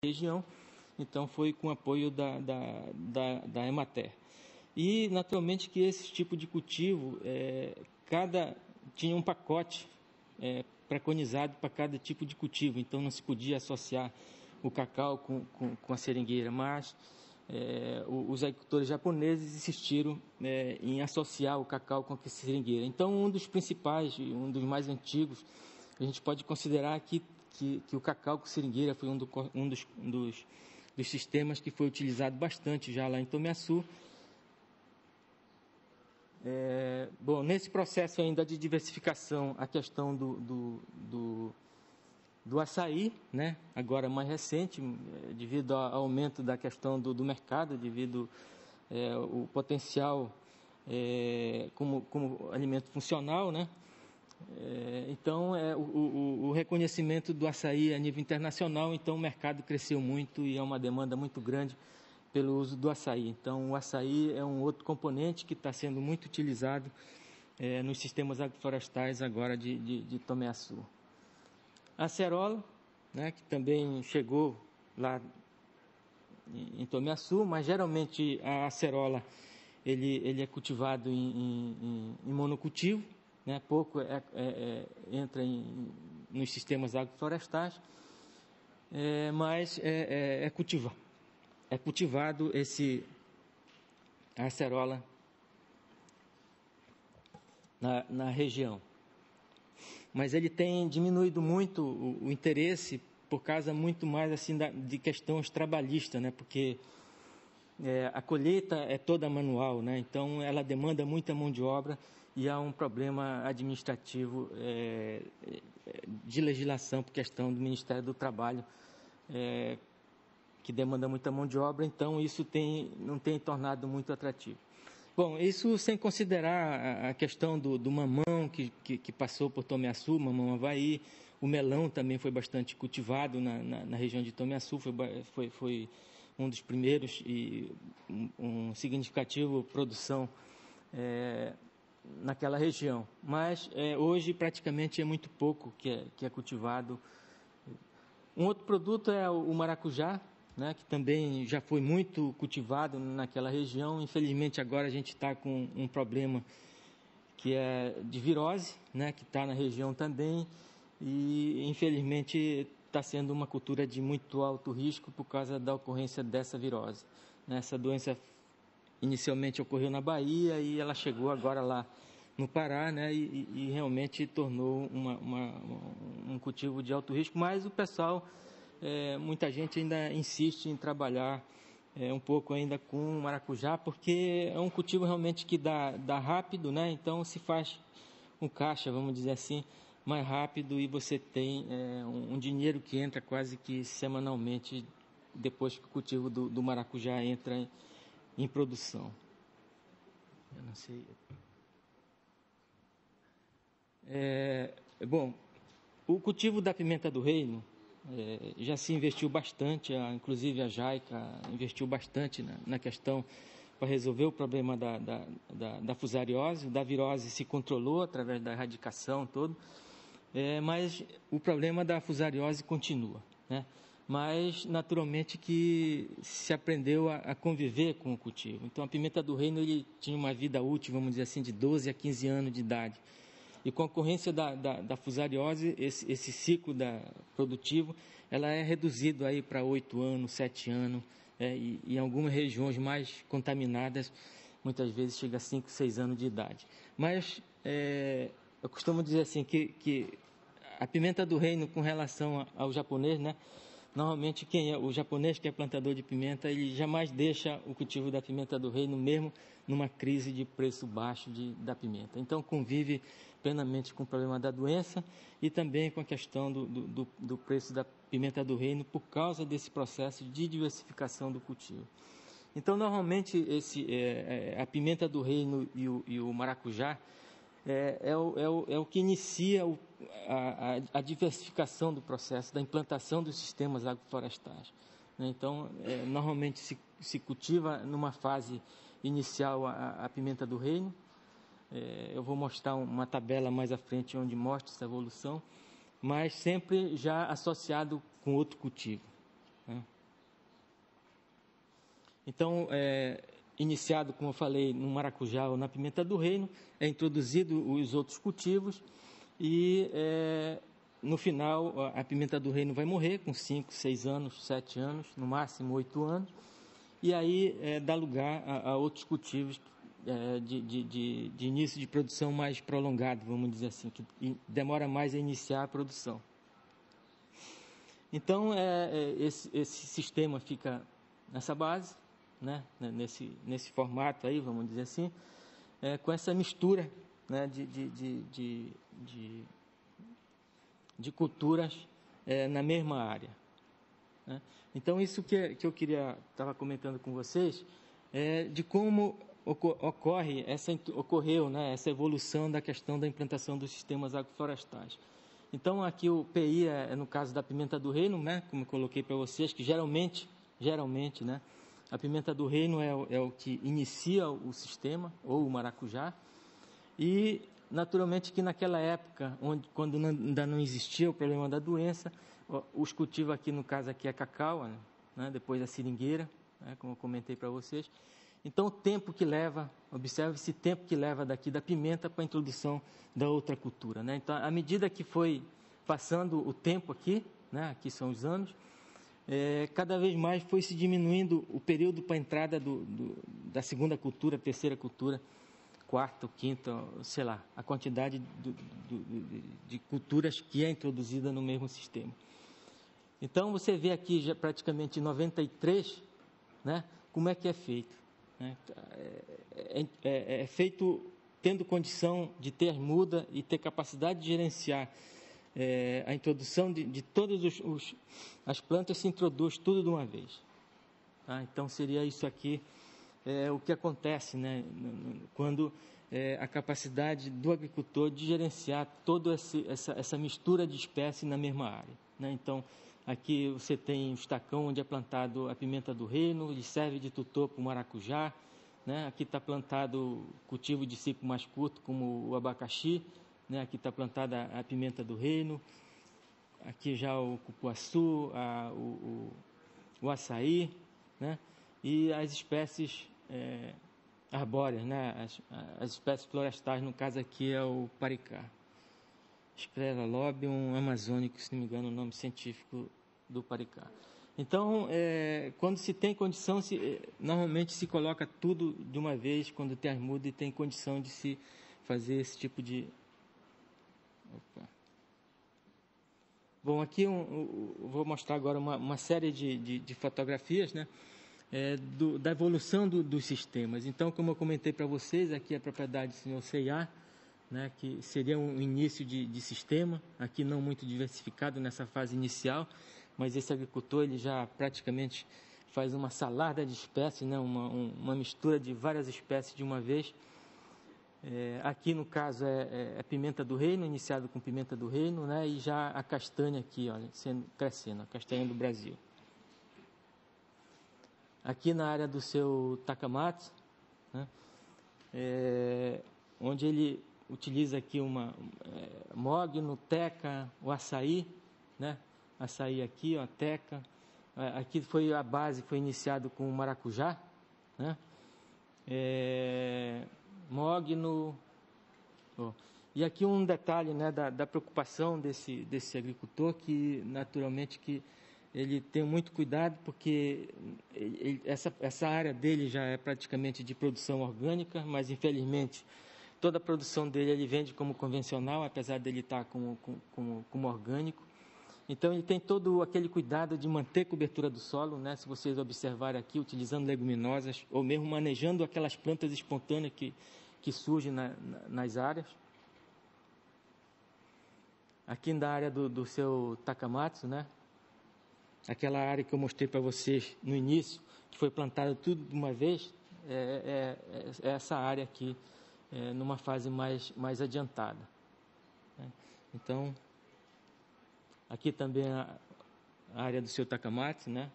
região, então foi com apoio da Emater. E, naturalmente, que esse tipo de cultivo, tinha um pacote preconizado para cada tipo de cultivo, então não se podia associar o cacau com a seringueira, mas os agricultores japoneses insistiram em associar o cacau com a seringueira. Então, um dos principais, um dos mais antigos, a gente pode considerar que o cacau com seringueira foi um dos sistemas que foi utilizado bastante já lá em Tomiaçu. Bom, nesse processo ainda de diversificação, a questão do açaí, né? Agora mais recente, devido ao aumento da questão do mercado, devido ao potencial como alimento funcional, né? Então, o reconhecimento do açaí a nível internacional, então o mercado cresceu muito e é uma demanda muito grande pelo uso do açaí. Então, o açaí é um outro componente que está sendo muito utilizado nos sistemas agroflorestais agora de Tomiaçu. A acerola, né, que também chegou lá em Tomiaçu, mas geralmente a acerola ele é cultivado em monocultivo, né, pouco entra nos sistemas agroflorestais, mas é cultivado a acerola na região. Mas ele tem diminuído muito o interesse por causa muito mais assim de questões trabalhistas, né? Porque a colheita é toda manual, né? Então ela demanda muita mão de obra e há um problema administrativo de legislação por questão do Ministério do Trabalho, que demanda muita mão de obra, então isso não tem tornado muito atrativo. Bom, isso sem considerar a questão do mamão que passou por Tomiaçu, mamão Havaí, o melão também foi bastante cultivado na região de Tomiaçu, foi um dos primeiros e um significativo produção naquela região. Mas hoje praticamente é muito pouco que é cultivado. Um outro produto é o maracujá, né, que também já foi muito cultivado naquela região. Infelizmente agora a gente está com um problema que é de virose, né, que está na região também, e infelizmente está sendo uma cultura de muito alto risco por causa da ocorrência dessa virose. Essa doença inicialmente ocorreu na Bahia e ela chegou agora lá no Pará, né, e realmente tornou um cultivo de alto risco, mas o pessoal, muita gente ainda insiste em trabalhar um pouco ainda com maracujá, porque é um cultivo realmente que dá rápido, né? Então se faz um caixa, vamos dizer assim, mais rápido e você tem um dinheiro que entra quase que semanalmente depois que o cultivo do maracujá entra em produção. Eu não sei. Bom, o cultivo da pimenta do reino já se investiu bastante, inclusive a JAICA investiu bastante na questão para resolver o problema da fusariose. Da virose se controlou através da erradicação todo, mas o problema da fusariose continua, né? Mas naturalmente que se aprendeu a conviver com o cultivo. Então a pimenta do reino ele tinha uma vida útil, vamos dizer assim, de 12 a 15 anos de idade. E com a ocorrência da fusariose, esse ciclo produtivo, ela é reduzido aí para 8 anos, 7 anos, e em algumas regiões mais contaminadas, muitas vezes chega a 5, 6 anos de idade. Mas eu costumo dizer assim que a pimenta do reino com relação ao japonês, né? Normalmente o japonês que é plantador de pimenta, ele jamais deixa o cultivo da pimenta do reino, mesmo numa crise de preço baixo da pimenta. Então convive plenamente com o problema da doença e também com a questão do preço da pimenta do reino por causa desse processo de diversificação do cultivo. Então normalmente a pimenta do reino e o maracujá é o que inicia a diversificação do processo da implantação dos sistemas agroflorestais. Então, normalmente se cultiva numa fase inicial a pimenta do reino. Eu vou mostrar uma tabela mais à frente onde mostra essa evolução, mas sempre já associado com outro cultivo. né? Então, iniciado, como eu falei, no maracujá ou na pimenta do reino, é introduzido os outros cultivos e, no final, a pimenta do reino vai morrer com 5, 6 anos, 7 anos, no máximo 8 anos, e aí dá lugar a outros cultivos de início de produção mais prolongado, vamos dizer assim, que demora mais a iniciar a produção. Então, esse sistema fica nessa base, né, nesse formato aí, vamos dizer assim, com essa mistura, né, de culturas na mesma área, né? Então, isso que eu estava comentando com vocês, de como ocorreu, né, essa evolução da questão da implantação dos sistemas agroflorestais. Então, aqui o PI no caso da pimenta do reino, né, como eu coloquei para vocês, que geralmente, né, a pimenta do reino é o que inicia o sistema, ou o maracujá, e naturalmente que naquela época, quando ainda não existia o problema da doença, os cultivos aqui, no caso aqui é cacau, né, depois a seringueira, né, como eu comentei para vocês. Então, o tempo que leva, observe esse tempo que leva daqui da pimenta para a introdução da outra cultura, né? Então, à medida que foi passando o tempo aqui, né, aqui são os anos, cada vez mais foi se diminuindo o período para a entrada da segunda cultura, terceira cultura, quarta, quinta, sei lá, a quantidade de culturas que é introduzida no mesmo sistema. Então, você vê aqui já praticamente em 93, né, como é que é feito, né? É feito tendo condição de ter muda e ter capacidade de gerenciar a introdução de todas as plantas, se introduz tudo de uma vez, tá? Então, seria isso aqui o que acontece, né, quando a capacidade do agricultor de gerenciar toda essa mistura de espécies na mesma área, né? Então, aqui você tem o estacão onde é plantado a pimenta do reino, ele serve de tutor para o maracujá, né? Aqui está plantado cultivo de ciclo mais curto, como o abacaxi, né? Aqui está plantada a pimenta do reino, aqui já o cupuaçu, o açaí, né? E as espécies arbóreas, né? As espécies florestais, no caso aqui é o paricá. Scleralobium amazônico, se não me engano, o nome científico do paricá. Então, quando se tem condição, normalmente se coloca tudo de uma vez, quando tem as mudas e tem condição de se fazer esse tipo de... Opa. Bom, aqui vou mostrar agora uma série de fotografias, né, da evolução dos sistemas. Então, como eu comentei para vocês, aqui é a propriedade do senhor C&A, né, que seria um início de sistema, aqui não muito diversificado nessa fase inicial, mas esse agricultor ele já praticamente faz uma salada de espécies, né, uma mistura de várias espécies de uma vez. Aqui no caso é pimenta do reino, iniciado com pimenta do reino, né, e já a castanha aqui, olha, crescendo, a castanha do Brasil. Aqui na área do seu Takamatsu, né, onde ele utiliza aqui mogno, teca, o açaí, né, açaí aqui, ó, teca. Aqui foi a base, foi iniciado com o maracujá, né, mogno. E aqui um detalhe, né, da preocupação desse agricultor, que naturalmente que ele tem muito cuidado, porque essa área dele já é praticamente de produção orgânica, mas infelizmente toda a produção dele ele vende como convencional, apesar dele estar como orgânico. Então ele tem todo aquele cuidado de manter cobertura do solo, né? Se vocês observarem aqui, utilizando leguminosas, ou mesmo manejando aquelas plantas espontâneas que surgem nas áreas. Aqui na área do seu Takamatsu, né? Aquela área que eu mostrei para vocês no início, que foi plantada tudo de uma vez, é essa área aqui, numa fase mais adiantada, né? Então, aqui também a área do seu Takamatsu, né?